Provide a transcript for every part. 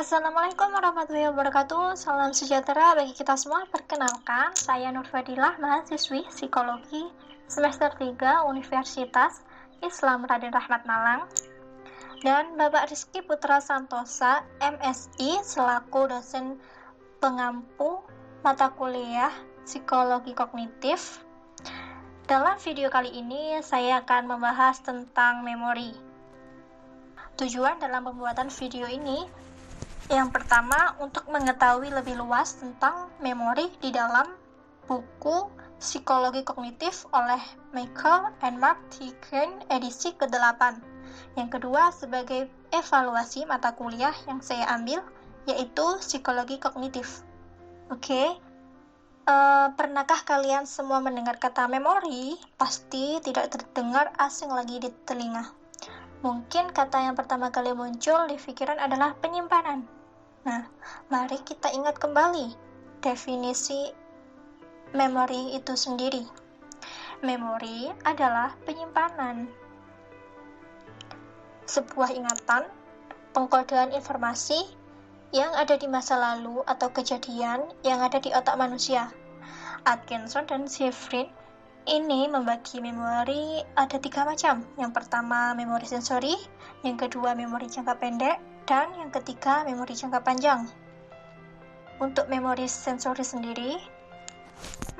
Assalamualaikum warahmatullahi wabarakatuh. Salam sejahtera bagi kita semua. Perkenalkan, saya Nur Fadilah, mahasiswi Psikologi semester 3 Universitas Islam Raden Rahmat Malang, dan Bapak Rizky Putra Santosa, MSI, selaku dosen pengampu mata kuliah Psikologi Kognitif. Dalam video kali ini, saya akan membahas tentang memori. Tujuan dalam pembuatan video ini yang pertama, untuk mengetahui lebih luas tentang memori di dalam buku Psikologi Kognitif oleh Michael and Mark T. Klein edisi ke-8. Yang kedua, sebagai evaluasi mata kuliah yang saya ambil, yaitu Psikologi Kognitif. Oke. Pernahkah kalian semua mendengar kata memori? Pasti tidak terdengar asing lagi di telinga. Mungkin kata yang pertama kali muncul di pikiran adalah penyimpanan. Nah, mari kita ingat kembali definisi memori itu sendiri. Memori adalah penyimpanan, sebuah ingatan, pengkodean informasi yang ada di masa lalu atau kejadian yang ada di otak manusia. Atkinson dan Shevrin ini membagi memori ada 3 macam. Yang pertama, memori sensori, yang kedua, memori jangka pendek, dan yang ketiga, memori jangka panjang. Untuk memori sensori sendiri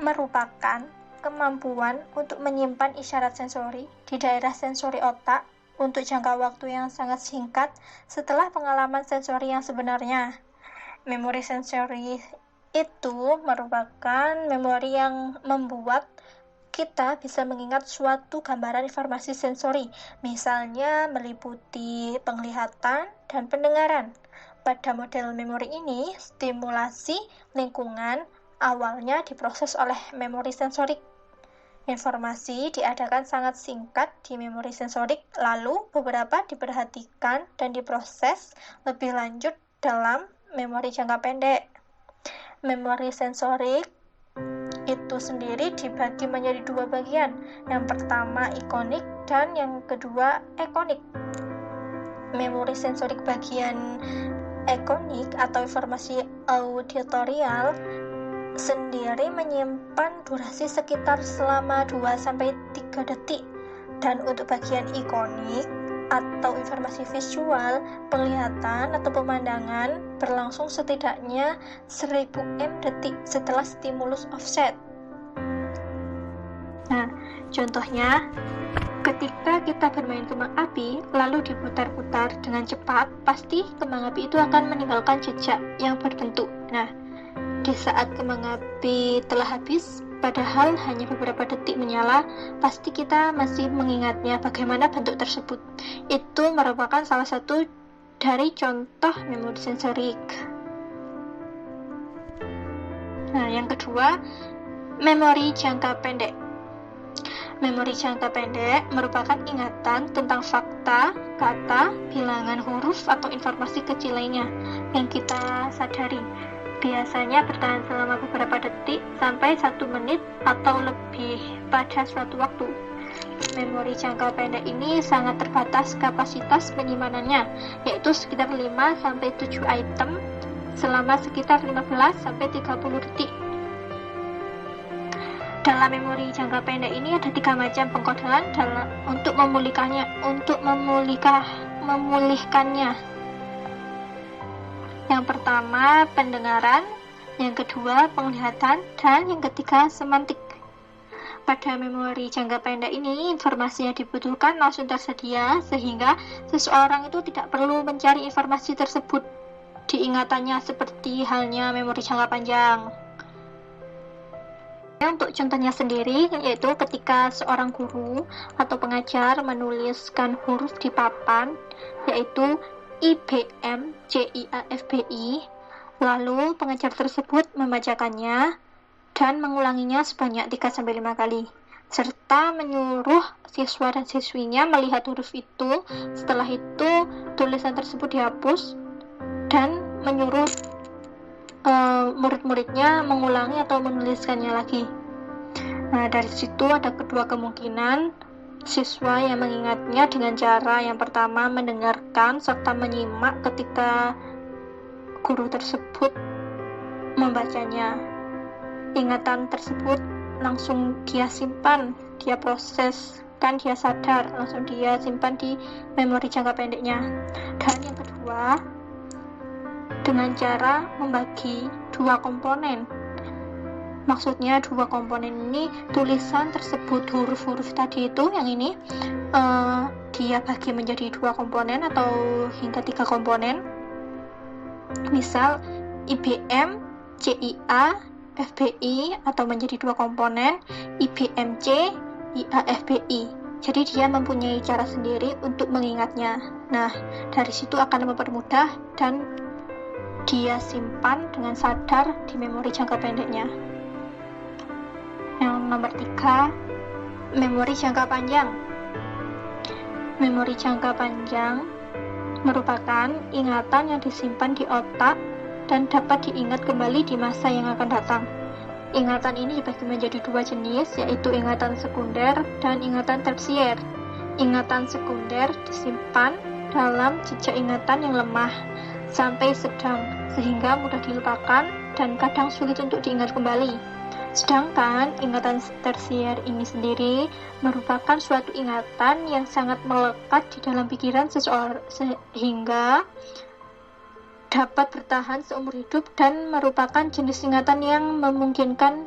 merupakan kemampuan untuk menyimpan isyarat sensori di daerah sensori otak untuk jangka waktu yang sangat singkat setelah pengalaman sensori yang sebenarnya. Memori sensori itu merupakan memori yang membuat kita bisa mengingat suatu gambaran informasi sensori, misalnya meliputi penglihatan dan pendengaran. Pada model memori ini, stimulasi lingkungan awalnya diproses oleh memori sensorik. Informasi diadakan sangat singkat di memori sensorik, lalu beberapa diperhatikan dan diproses lebih lanjut dalam memori jangka pendek. Memori sensorik itu sendiri dibagi menjadi 2 bagian. Yang pertama ikonik dan yang kedua ekonik. Memori sensorik bagian ekonik atau informasi auditorial sendiri menyimpan durasi sekitar selama 2-3 detik. Dan untuk bagian ikonik atau informasi visual, penglihatan atau pemandangan berlangsung setidaknya 1000 detik setelah stimulus offset. Nah, contohnya, ketika kita bermain kembang api lalu diputar-putar dengan cepat, pasti kembang api itu akan meninggalkan jejak yang berbentuk. Nah, di saat kembang api telah habis, padahal hanya beberapa detik menyala, pasti kita masih mengingatnya bagaimana bentuk tersebut. Itu merupakan salah satu dari contoh memori sensorik. Nah, yang kedua, memori jangka pendek. Memori jangka pendek merupakan ingatan tentang fakta, kata, bilangan huruf, atau informasi kecil lainnya yang kita sadari. Biasanya bertahan selama beberapa detik sampai 1 menit atau lebih pada suatu waktu. Memori jangka pendek ini sangat terbatas kapasitas penyimpanannya, yaitu sekitar 5-7 item selama sekitar 15-30 detik. Dalam memori jangka pendek ini ada 3 macam pengkodean untuk memulihkannya. Yang pertama, pendengaran, yang kedua, penglihatan, dan yang ketiga, semantik. Pada memori jangka pendek ini, informasi yang dibutuhkan langsung tersedia, sehingga seseorang itu tidak perlu mencari informasi tersebut di ingatannya seperti halnya memori jangka panjang. Untuk contohnya sendiri, yaitu ketika seorang guru atau pengajar menuliskan huruf di papan, yaitu IBM, CIAFBI, lalu pengajar tersebut membacakannya dan mengulanginya sebanyak 3-5 kali, serta menyuruh siswa dan siswinya melihat huruf itu. Setelah itu, tulisan tersebut dihapus dan menyuruh murid-muridnya mengulangi atau menuliskannya lagi. Nah, dari situ ada kedua kemungkinan. Siswa yang mengingatnya dengan cara yang pertama mendengarkan serta menyimak ketika guru tersebut membacanya. Ingatan tersebut langsung dia simpan, dia proses, kan dia sadar, langsung dia simpan di memori jangka pendeknya. Dan yang kedua, dengan cara membagi dua komponen. Maksudnya dua komponen ini, tulisan tersebut, huruf-huruf tadi itu, yang ini dia bagi menjadi dua komponen atau hingga 3 komponen. Misal IBM, CIA, FBI, atau menjadi 2 komponen IBMC, IAFBI. Jadi dia mempunyai cara sendiri untuk mengingatnya. Nah, dari situ akan mempermudah dan dia simpan dengan sadar di memori jangka pendeknya. Yang nomor 3, memori jangka panjang. Memori jangka panjang merupakan ingatan yang disimpan di otak dan dapat diingat kembali di masa yang akan datang. Ingatan ini dibagi menjadi 2 jenis, yaitu ingatan sekunder dan ingatan tersier. Ingatan sekunder disimpan dalam jejak ingatan yang lemah sampai sedang, sehingga mudah dilupakan dan kadang sulit untuk diingat kembali. Sedangkan ingatan tersier ini sendiri merupakan suatu ingatan yang sangat melekat di dalam pikiran seseorang sehingga dapat bertahan seumur hidup dan merupakan jenis ingatan yang memungkinkan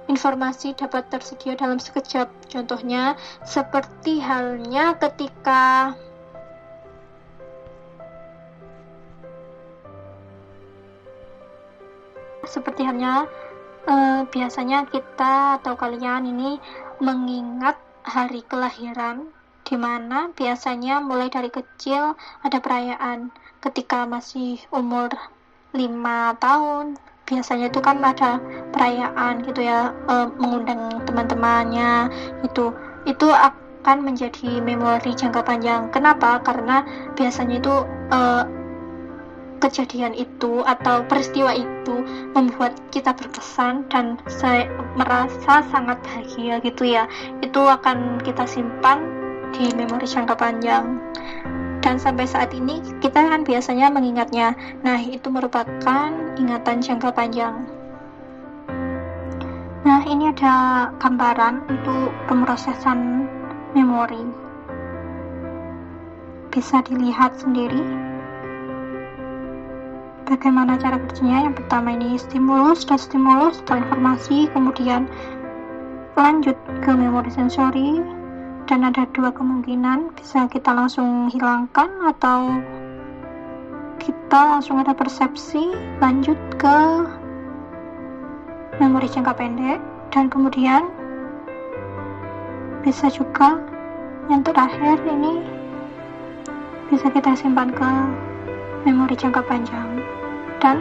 informasi dapat tersedia dalam sekejap. Contohnya seperti halnya ketika biasanya kita atau kalian ini mengingat hari kelahiran, di mana biasanya mulai dari kecil ada perayaan. Ketika masih umur 5 tahun, biasanya itu kan ada perayaan gitu ya, mengundang teman-temannya, itu akan menjadi memori jangka panjang. Kenapa? Karena biasanya itu kejadian itu atau peristiwa itu membuat kita berkesan dan saya merasa sangat bahagia gitu ya. Itu akan kita simpan di memori jangka panjang. Dan sampai saat ini kita kan biasanya mengingatnya. Nah, itu merupakan ingatan jangka panjang. Nah, ini ada gambaran untuk pemrosesan memori. Bisa dilihat sendiri bagaimana cara kerjanya. Yang pertama ini stimulus atau informasi, kemudian lanjut ke memori sensori, dan ada 2 kemungkinan, bisa kita langsung hilangkan atau kita langsung ada persepsi lanjut ke memori jangka pendek, dan kemudian bisa juga yang terakhir ini bisa kita simpan ke memori jangka panjang dan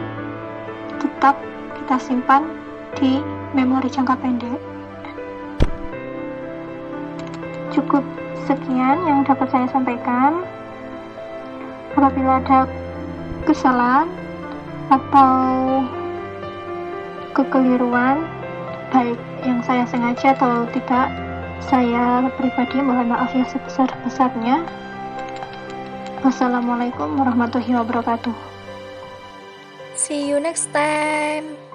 tetap kita simpan di memori jangka pendek. Cukup sekian yang dapat saya sampaikan. Apabila ada kesalahan atau kekeliruan, baik yang saya sengaja atau tidak, saya pribadi mohon maaf yang sebesar-besarnya. Wassalamualaikum warahmatullahi wabarakatuh. See you next time.